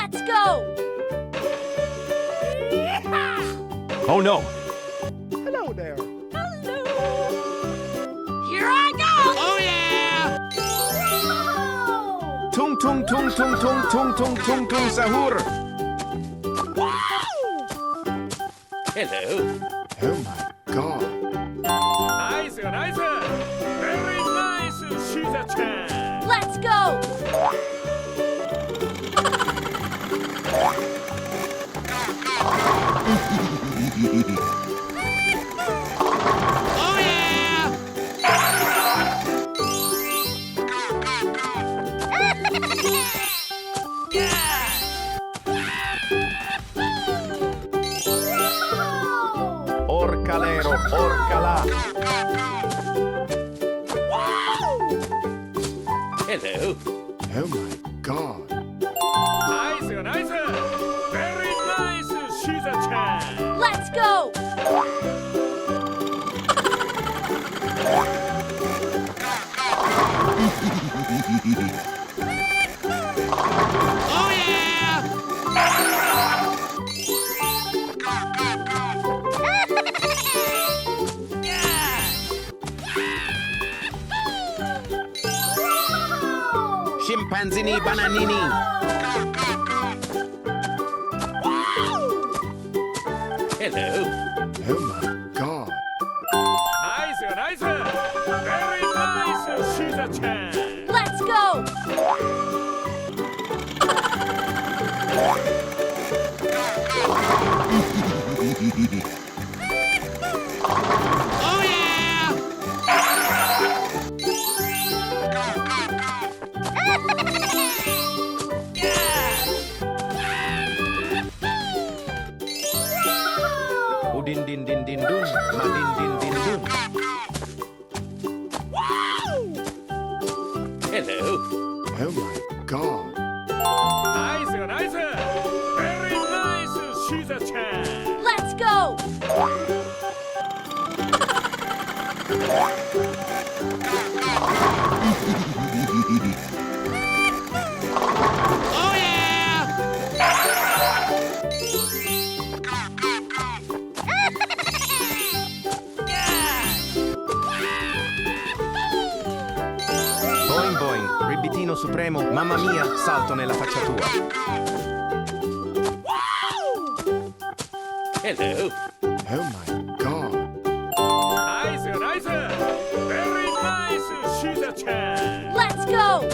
Let's go! Oh no! Hello there. Hello! Here I go! Oh yeah! Whoa! Tung tung tung tung tung tung tung tung tung sahur! Hello. Oh my god. Nice, nice. Very nice, Shiza-chan. Let's go! Oh yeah! Orcalero, orcala! Hello. Oh my god. Nice, nice. Very nice, Shiza-chan. Let's go! Oh yeah! Scimpanzini bananini! Hello. Oh my god. Nice, nice. Very nice, Shiza-chan. Let's go! Oh yeah! Udin din din din dun, madin din din dun. Hello. Oh my god. Nice, nice. Very nice, Shiza-chan. Let's go! Oh yeah! Boing boing, ribitino supremo, mamma mia, salto nella faccia tua. Hello. Oh my god. Nice, nice. Very nice, Shiza-chan. Let's go!